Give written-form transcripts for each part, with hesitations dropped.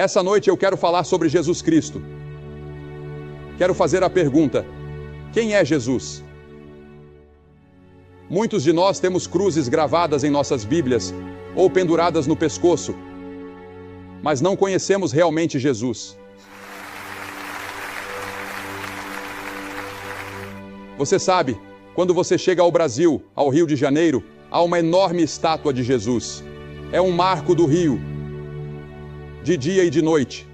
Essa noite eu quero falar sobre Jesus Cristo. Quero fazer a pergunta: quem é Jesus? Muitos de nós temos cruzes gravadas em nossas Bíblias ou penduradas no pescoço, mas não conhecemos realmente Jesus. Você sabe, quando você chega ao Brasil, ao Rio de Janeiro, há uma enorme estátua de Jesus. É um marco do Rio, de dia e de noite.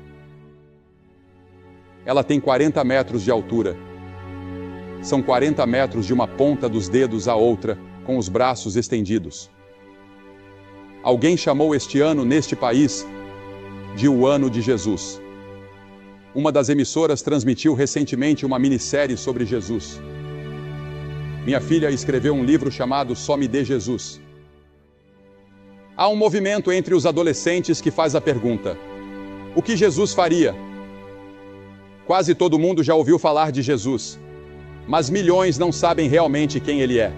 Ela tem 40 metros de altura. São 40 metros de uma ponta dos dedos à outra, com os braços estendidos. Alguém chamou este ano, neste país, de o Ano de Jesus. Uma das emissoras transmitiu recentemente uma minissérie sobre Jesus. Minha filha escreveu um livro chamado Só Me Dê Jesus. Há um movimento entre os adolescentes que faz a pergunta: o que Jesus faria? Quase todo mundo já ouviu falar de Jesus, mas milhões não sabem realmente quem ele é.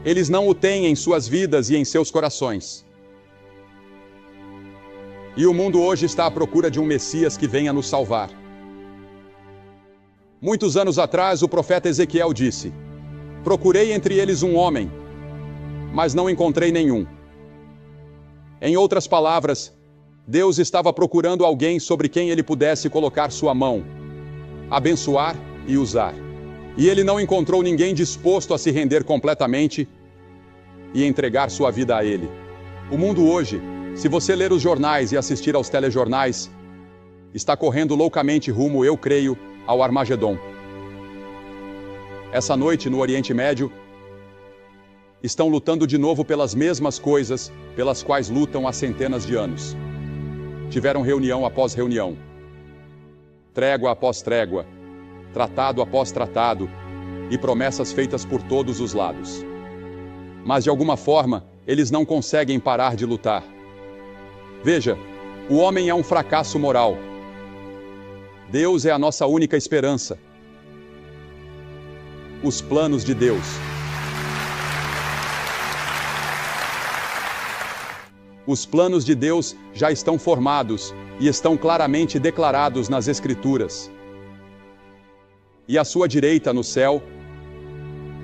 Eles não o têm em suas vidas e em seus corações. E o mundo hoje está à procura de um Messias que venha nos salvar. Muitos anos atrás, o profeta Ezequiel disse: procurei entre eles um homem, mas não encontrei nenhum. Em outras palavras, Deus estava procurando alguém sobre quem ele pudesse colocar sua mão, abençoar e usar. E ele não encontrou ninguém disposto a se render completamente e entregar sua vida a ele. O mundo hoje, se você ler os jornais e assistir aos telejornais, está correndo loucamente rumo, eu creio, ao Armagedon. Essa noite, no Oriente Médio, estão lutando de novo pelas mesmas coisas pelas quais lutam há centenas de anos. Tiveram reunião após reunião, trégua após trégua, tratado após tratado e promessas feitas por todos os lados. Mas de alguma forma, eles não conseguem parar de lutar. Veja, o homem é um fracasso moral. Deus é a nossa única esperança. Os planos de Deus. Os planos de Deus já estão formados e estão claramente declarados nas Escrituras. E à sua direita, no céu,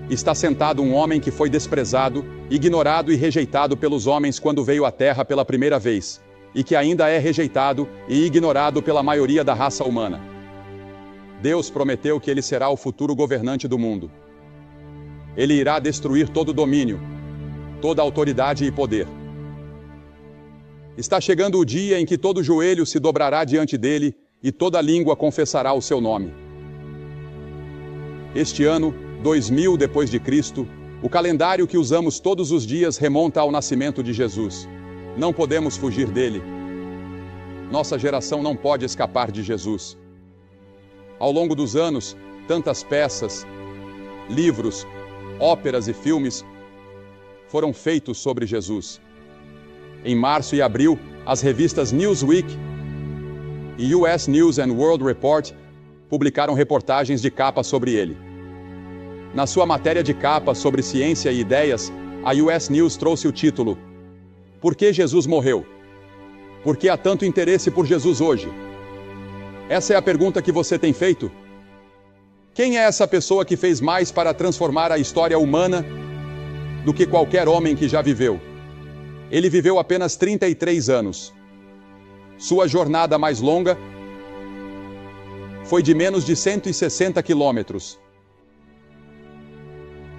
está sentado um homem que foi desprezado, ignorado e rejeitado pelos homens quando veio à Terra pela primeira vez, e que ainda é rejeitado e ignorado pela maioria da raça humana. Deus prometeu que ele será o futuro governante do mundo. Ele irá destruir todo domínio, toda autoridade e poder. Está chegando o dia em que todo joelho se dobrará diante dele e toda língua confessará o seu nome. Este ano, 2000 depois de Cristo, o calendário que usamos todos os dias remonta ao nascimento de Jesus. Não podemos fugir dele. Nossa geração não pode escapar de Jesus. Ao longo dos anos, tantas peças, livros, óperas e filmes foram feitos sobre Jesus. Em março e abril, as revistas Newsweek e US News and World Report publicaram reportagens de capa sobre ele. Na sua matéria de capa sobre ciência e ideias, a US News trouxe o título: Por que Jesus morreu? Por que há tanto interesse por Jesus hoje? Essa é a pergunta que você tem feito? Quem é essa pessoa que fez mais para transformar a história humana do que qualquer homem que já viveu? Ele viveu apenas 33 anos. Sua jornada mais longa foi de menos de 160 quilômetros.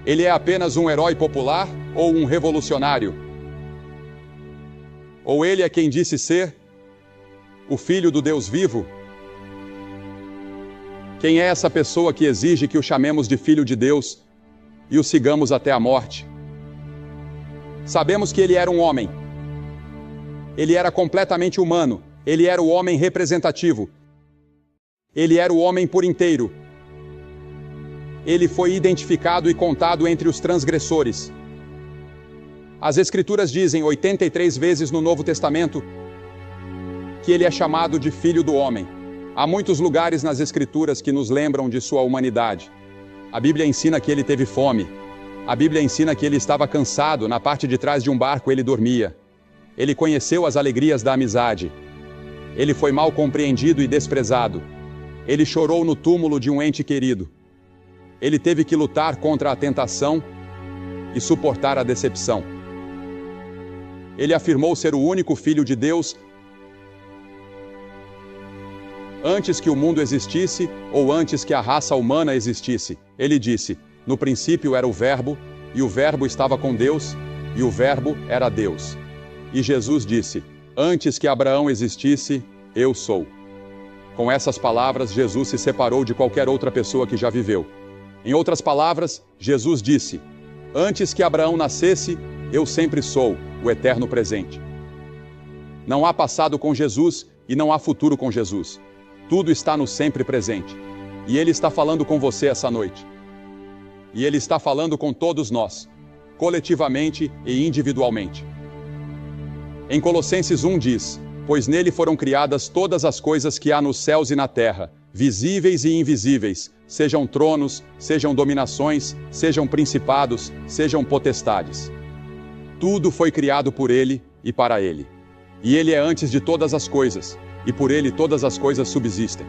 Ele é apenas um herói popular ou um revolucionário? Ou ele é quem disse ser o Filho do Deus vivo? Quem é essa pessoa que exige que o chamemos de Filho de Deus e o sigamos até a morte? Sabemos que ele era um homem. Ele era completamente humano. Ele era o homem representativo. Ele era o homem por inteiro. Ele foi identificado e contado entre os transgressores. As Escrituras dizem 83 vezes no Novo Testamento que ele é chamado de Filho do Homem. Há muitos lugares nas Escrituras que nos lembram de sua humanidade. A Bíblia ensina que ele teve fome. A Bíblia ensina que ele estava cansado, na parte de trás de um barco ele dormia. Ele conheceu as alegrias da amizade. Ele foi mal compreendido e desprezado. Ele chorou no túmulo de um ente querido. Ele teve que lutar contra a tentação e suportar a decepção. Ele afirmou ser o único Filho de Deus antes que o mundo existisse ou antes que a raça humana existisse. Ele disse: no princípio era o Verbo, e o Verbo estava com Deus, e o Verbo era Deus. E Jesus disse: antes que Abraão existisse, eu sou. Com essas palavras, Jesus se separou de qualquer outra pessoa que já viveu. Em outras palavras, Jesus disse: antes que Abraão nascesse, eu sempre sou o eterno presente. Não há passado com Jesus e não há futuro com Jesus. Tudo está no sempre presente. E Ele está falando com você essa noite. E Ele está falando com todos nós, coletivamente e individualmente. Em Colossenses 1 diz: pois nele foram criadas todas as coisas que há nos céus e na terra, visíveis e invisíveis, sejam tronos, sejam dominações, sejam principados, sejam potestades. Tudo foi criado por Ele e para Ele. E Ele é antes de todas as coisas, e por Ele todas as coisas subsistem.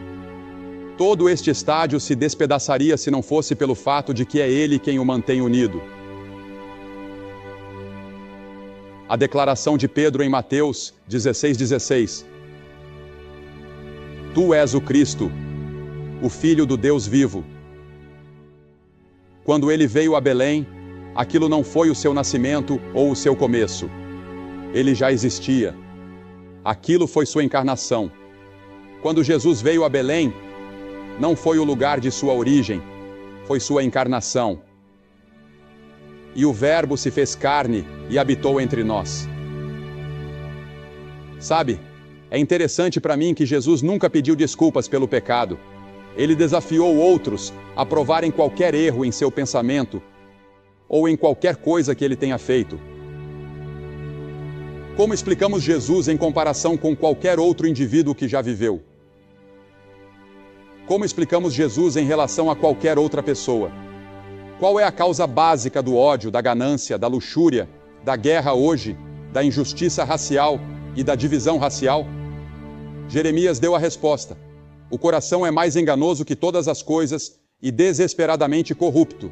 Todo este estádio se despedaçaria se não fosse pelo fato de que é Ele quem o mantém unido. A declaração de Pedro em Mateus 16:16. Tu és o Cristo, o Filho do Deus vivo. Quando Ele veio a Belém, aquilo não foi o seu nascimento ou o seu começo. Ele já existia. Aquilo foi sua encarnação. Quando Jesus veio a Belém, não foi o lugar de sua origem, foi sua encarnação. E o Verbo se fez carne e habitou entre nós. Sabe, é interessante para mim que Jesus nunca pediu desculpas pelo pecado. Ele desafiou outros a provarem qualquer erro em seu pensamento ou em qualquer coisa que ele tenha feito. Como explicamos Jesus em comparação com qualquer outro indivíduo que já viveu? Como explicamos Jesus em relação a qualquer outra pessoa? Qual é a causa básica do ódio, da ganância, da luxúria, da guerra hoje, da injustiça racial e da divisão racial? Jeremias deu a resposta: o coração é mais enganoso que todas as coisas e desesperadamente corrupto.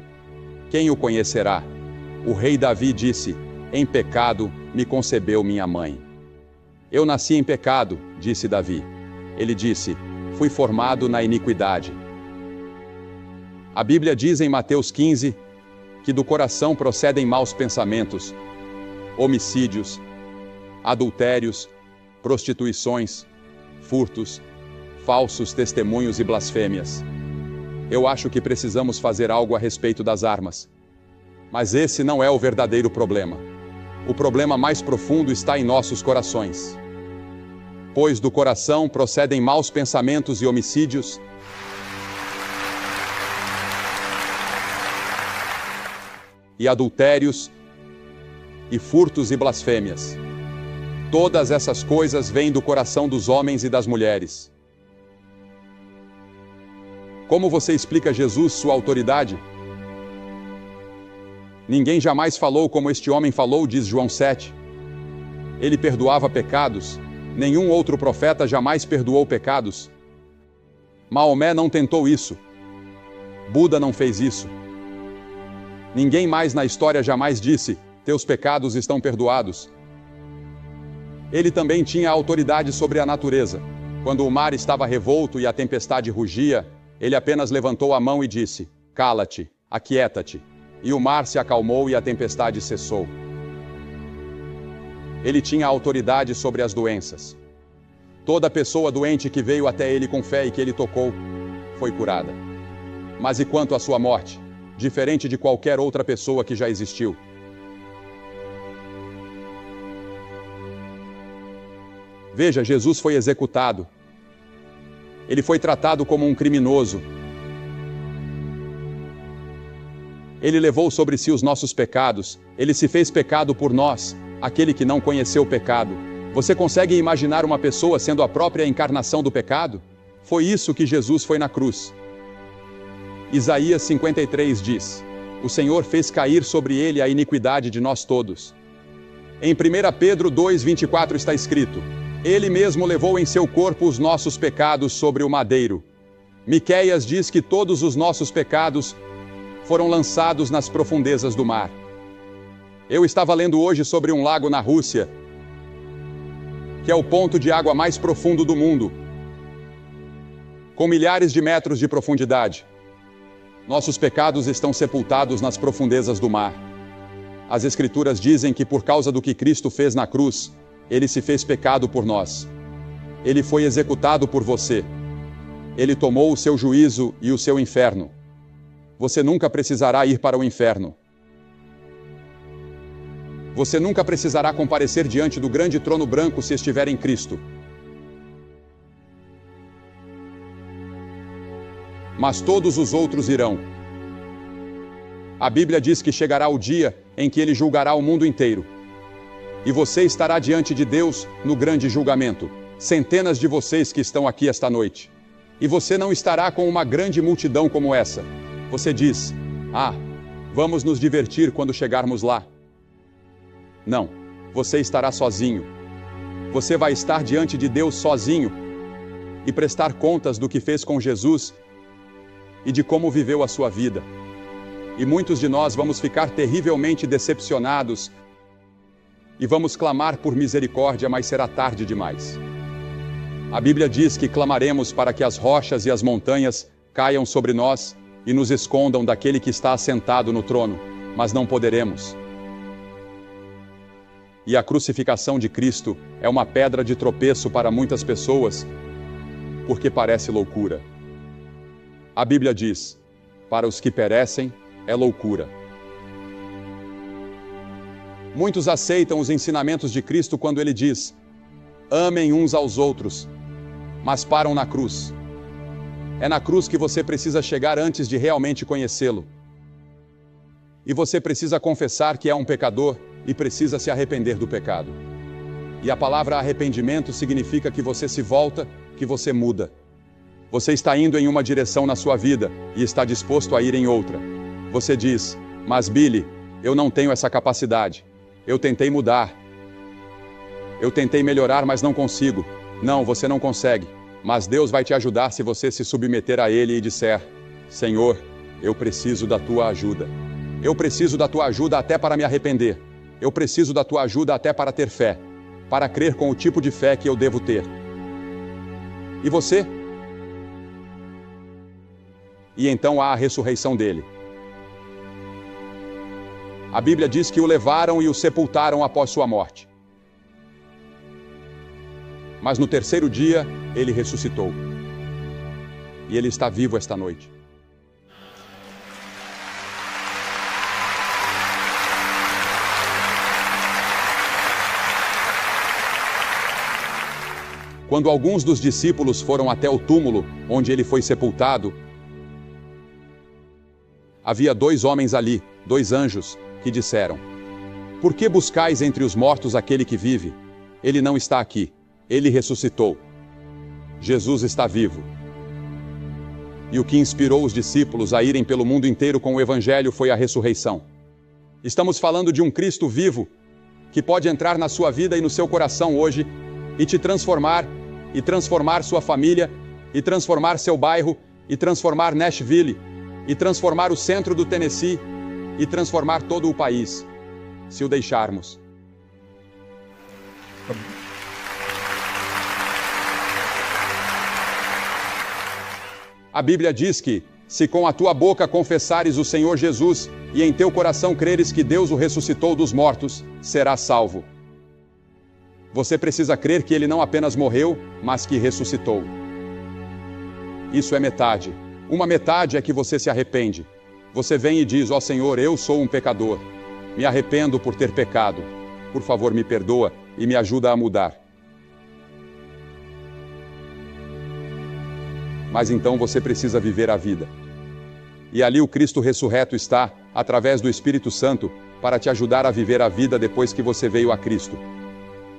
Quem o conhecerá? O rei Davi disse: em pecado me concebeu minha mãe. Eu nasci em pecado, disse Davi. Ele disse: fui formado na iniquidade. A Bíblia diz em Mateus 15 que do coração procedem maus pensamentos, homicídios, adultérios, prostituições, furtos, falsos testemunhos e blasfêmias. Eu acho que precisamos fazer algo a respeito das armas. Mas esse não é o verdadeiro problema. O problema mais profundo está em nossos corações. Pois do coração procedem maus pensamentos e homicídios, e adultérios, e furtos e blasfêmias. Todas essas coisas vêm do coração dos homens e das mulheres. Como você explica Jesus, sua autoridade? Ninguém jamais falou como este homem falou, diz João 7. Ele perdoava pecados. Nenhum outro profeta jamais perdoou pecados. Maomé não tentou isso. Buda não fez isso. Ninguém mais na história jamais disse: teus pecados estão perdoados. Ele também tinha autoridade sobre a natureza. Quando o mar estava revolto e a tempestade rugia, ele apenas levantou a mão e disse: cala-te, aquieta-te. E o mar se acalmou e a tempestade cessou. Ele tinha autoridade sobre as doenças. Toda pessoa doente que veio até ele com fé e que ele tocou, foi curada. Mas e quanto à sua morte? Diferente de qualquer outra pessoa que já existiu. Veja, Jesus foi executado. Ele foi tratado como um criminoso. Ele levou sobre si os nossos pecados. Ele se fez pecado por nós, aquele que não conheceu o pecado. Você consegue imaginar uma pessoa sendo a própria encarnação do pecado? Foi isso que Jesus foi na cruz. Isaías 53 diz: o Senhor fez cair sobre ele a iniquidade de nós todos. Em 1 Pedro 2:24 está escrito: Ele mesmo levou em seu corpo os nossos pecados sobre o madeiro. Miqueias diz que todos os nossos pecados foram lançados nas profundezas do mar. Eu estava lendo hoje sobre um lago na Rússia, que é o ponto de água mais profundo do mundo, com milhares de metros de profundidade. Nossos pecados estão sepultados nas profundezas do mar. As Escrituras dizem que por causa do que Cristo fez na cruz, Ele se fez pecado por nós. Ele foi executado por você. Ele tomou o seu juízo e o seu inferno. Você nunca precisará ir para o inferno. Você nunca precisará comparecer diante do grande trono branco se estiver em Cristo. Mas todos os outros irão. A Bíblia diz que chegará o dia em que Ele julgará o mundo inteiro. E você estará diante de Deus no grande julgamento. Centenas de vocês que estão aqui esta noite. E você não estará com uma grande multidão como essa. Você diz: vamos nos divertir quando chegarmos lá. Não, você estará sozinho. Você vai estar diante de Deus sozinho e prestar contas do que fez com Jesus e de como viveu a sua vida. E muitos de nós vamos ficar terrivelmente decepcionados e vamos clamar por misericórdia, mas será tarde demais. A Bíblia diz que clamaremos para que as rochas e as montanhas caiam sobre nós e nos escondam daquele que está assentado no trono, mas não poderemos. E a crucificação de Cristo é uma pedra de tropeço para muitas pessoas, porque parece loucura. A Bíblia diz: para os que perecem, é loucura. Muitos aceitam os ensinamentos de Cristo quando Ele diz: amem uns aos outros, mas param na cruz. É na cruz que você precisa chegar antes de realmente conhecê-lo. E você precisa confessar que é um pecador e precisa se arrepender do pecado. E a palavra arrependimento significa que você se volta, que você muda. Você está indo em uma direção na sua vida e está disposto a ir em outra. Você diz: mas Billy, eu não tenho essa capacidade. Eu tentei mudar. Eu tentei melhorar, mas não consigo. Não, você não consegue. Mas Deus vai te ajudar se você se submeter a Ele e disser: Senhor, eu preciso da Tua ajuda. Eu preciso da Tua ajuda até para me arrepender. Eu preciso da Tua ajuda até para ter fé, para crer com o tipo de fé que eu devo ter. E você? E então há a ressurreição dele. A Bíblia diz que o levaram e o sepultaram após sua morte. Mas no terceiro dia, ele ressuscitou. E ele está vivo esta noite. Quando alguns dos discípulos foram até o túmulo onde ele foi sepultado, havia 2 homens ali, 2 anjos, que disseram: por que buscais entre os mortos aquele que vive? Ele não está aqui. Ele ressuscitou. Jesus está vivo. E o que inspirou os discípulos a irem pelo mundo inteiro com o Evangelho foi a ressurreição. Estamos falando de um Cristo vivo, que pode entrar na sua vida e no seu coração hoje, e te transformar, e transformar sua família, e transformar seu bairro, e transformar Nashville, e transformar o centro do Tennessee, e transformar todo o país, se o deixarmos. A Bíblia diz que, se com a tua boca confessares o Senhor Jesus e em teu coração creres que Deus o ressuscitou dos mortos, serás salvo. Você precisa crer que ele não apenas morreu, mas que ressuscitou. Isso é metade. Uma metade é que você se arrepende. Você vem e diz: ó Senhor, eu sou um pecador. Me arrependo por ter pecado. Por favor, me perdoa e me ajuda a mudar. Mas então você precisa viver a vida. E ali o Cristo ressurreto está, através do Espírito Santo, para te ajudar a viver a vida depois que você veio a Cristo.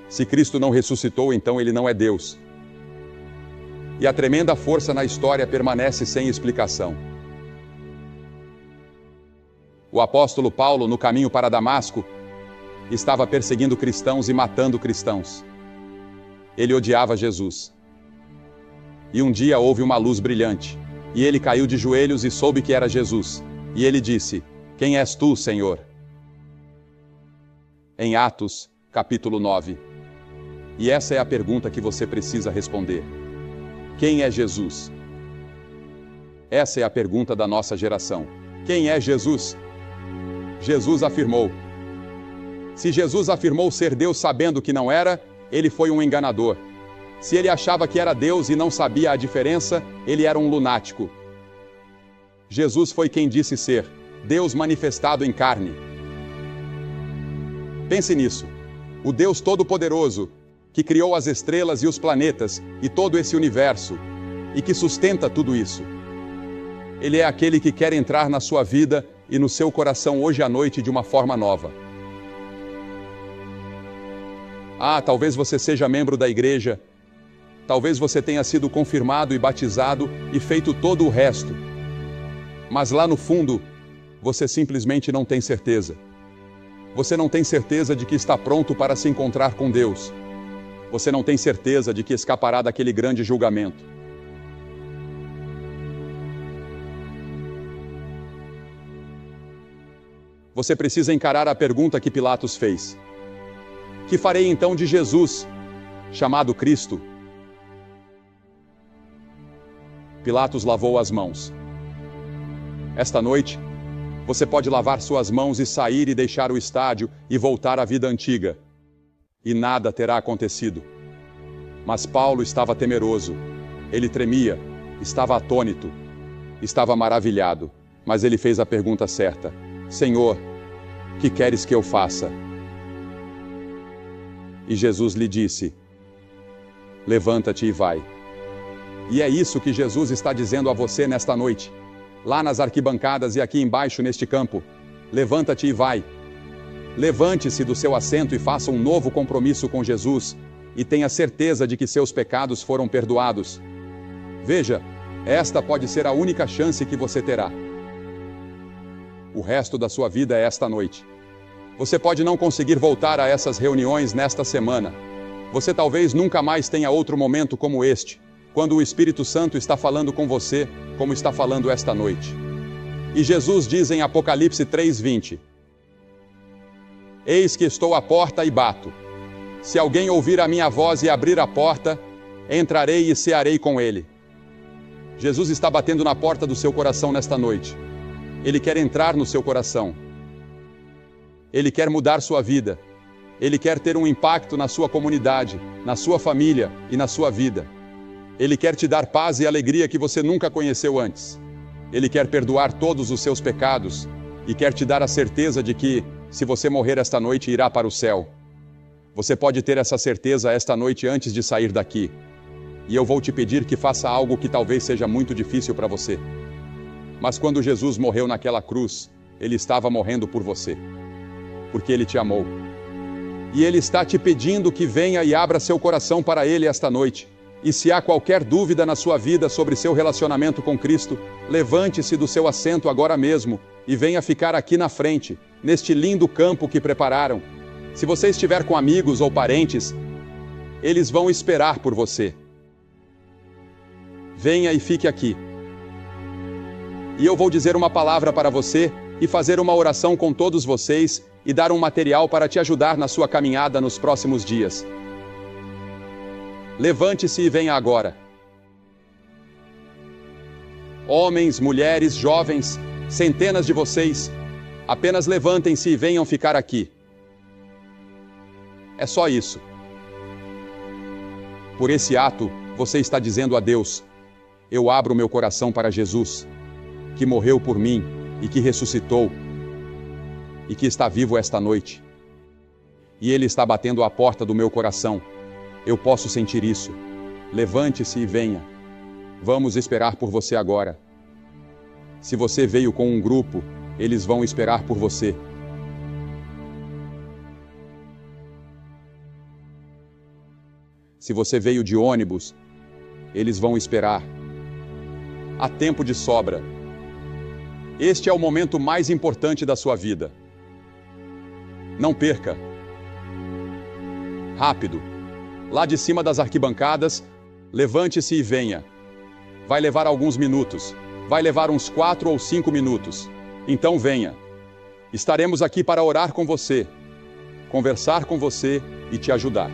Se Cristo não ressuscitou, então ele não é Deus. E a tremenda força na história permanece sem explicação. O apóstolo Paulo, no caminho para Damasco, estava perseguindo cristãos e matando cristãos. Ele odiava Jesus. E um dia houve uma luz brilhante, e ele caiu de joelhos e soube que era Jesus. E ele disse: "Quem és tu, Senhor?" Em Atos, capítulo 9. E essa é a pergunta que você precisa responder. Quem é Jesus? Essa é a pergunta da nossa geração. Quem é Jesus? Jesus afirmou. Se Jesus afirmou ser Deus sabendo que não era, ele foi um enganador. Se ele achava que era Deus e não sabia a diferença, ele era um lunático. Jesus foi quem disse ser Deus manifestado em carne. Pense nisso. O Deus Todo-Poderoso, que criou as estrelas e os planetas e todo esse universo, e que sustenta tudo isso. Ele é aquele que quer entrar na sua vida e no seu coração hoje à noite de uma forma nova. Talvez você seja membro da igreja, talvez você tenha sido confirmado e batizado e feito todo o resto. Mas lá no fundo, você simplesmente não tem certeza. Você não tem certeza de que está pronto para se encontrar com Deus. Você não tem certeza de que escapará daquele grande julgamento. Você precisa encarar a pergunta que Pilatos fez. Que farei então de Jesus, chamado Cristo? Pilatos lavou as mãos. Esta noite, você pode lavar suas mãos e sair e deixar o estádio e voltar à vida antiga. E nada terá acontecido. Mas Paulo estava temeroso. Ele tremia, estava atônito, estava maravilhado. Mas ele fez a pergunta certa. Senhor, que queres que eu faça? E Jesus lhe disse: levanta-te e vai. E é isso que Jesus está dizendo a você nesta noite. Lá nas arquibancadas e aqui embaixo neste campo. Levanta-te e vai. Levante-se do seu assento e faça um novo compromisso com Jesus. E tenha certeza de que seus pecados foram perdoados. Veja, esta pode ser a única chance que você terá. O resto da sua vida é esta noite. Você pode não conseguir voltar a essas reuniões nesta semana. Você talvez nunca mais tenha outro momento como este, quando o Espírito Santo está falando com você, como está falando esta noite. E Jesus diz em Apocalipse 3:20: Eis que estou à porta e bato. Se alguém ouvir a minha voz e abrir a porta, entrarei e cearei com ele. Jesus está batendo na porta do seu coração nesta noite. Ele quer entrar no seu coração. Ele quer mudar sua vida. Ele quer ter um impacto na sua comunidade, na sua família e na sua vida. Ele quer te dar paz e alegria que você nunca conheceu antes. Ele quer perdoar todos os seus pecados e quer te dar a certeza de que, se você morrer esta noite, irá para o céu. Você pode ter essa certeza esta noite antes de sair daqui. E eu vou te pedir que faça algo que talvez seja muito difícil para você. Mas quando Jesus morreu naquela cruz, Ele estava morrendo por você. Porque Ele te amou. E Ele está te pedindo que venha e abra seu coração para Ele esta noite. E se há qualquer dúvida na sua vida sobre seu relacionamento com Cristo, levante-se do seu assento agora mesmo e venha ficar aqui na frente, neste lindo campo que prepararam. Se você estiver com amigos ou parentes, eles vão esperar por você. Venha e fique aqui. E eu vou dizer uma palavra para você e fazer uma oração com todos vocês e dar um material para te ajudar na sua caminhada nos próximos dias. Levante-se e venha agora. Homens, mulheres, jovens, centenas de vocês, apenas levantem-se e venham ficar aqui. É só isso. Por esse ato, você está dizendo a Deus: eu abro meu coração para Jesus, que morreu por mim e que ressuscitou e que está vivo esta noite. E Ele está batendo à porta do meu coração. Eu posso sentir isso. Levante-se e venha. Vamos esperar por você agora. Se você veio com um grupo, eles vão esperar por você. Se você veio de ônibus, eles vão esperar. Há tempo de sobra. Este é o momento mais importante da sua vida. Não perca. Rápido. lá de cima das arquibancadas, levante-se e venha. Vai levar alguns minutos. Vai levar uns 4 ou 5 minutos. Então venha. Estaremos aqui para orar com você, conversar com você e te ajudar.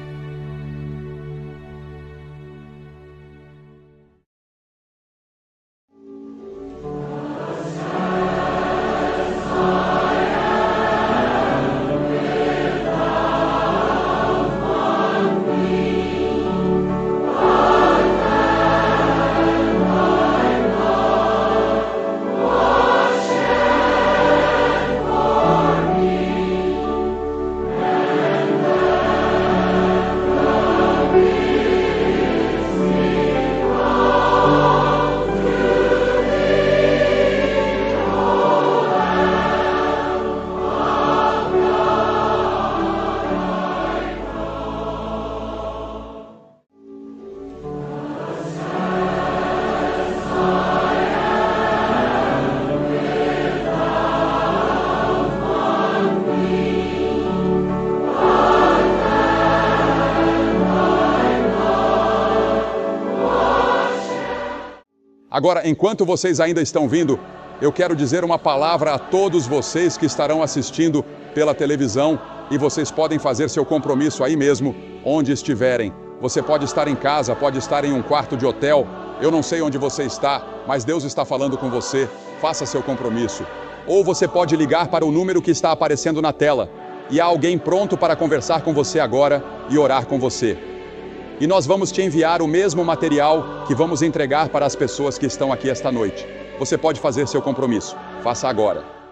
Agora, enquanto vocês ainda estão vindo, eu quero dizer uma palavra a todos vocês que estarão assistindo pela televisão e vocês podem fazer seu compromisso aí mesmo, onde estiverem. Você pode estar em casa, pode estar em um quarto de hotel, eu não sei onde você está, mas Deus está falando com você, faça seu compromisso. Ou você pode ligar para o número que está aparecendo na tela e há alguém pronto para conversar com você agora e orar com você. E nós vamos te enviar o mesmo material que vamos entregar para as pessoas que estão aqui esta noite. Você pode fazer seu compromisso. Faça agora.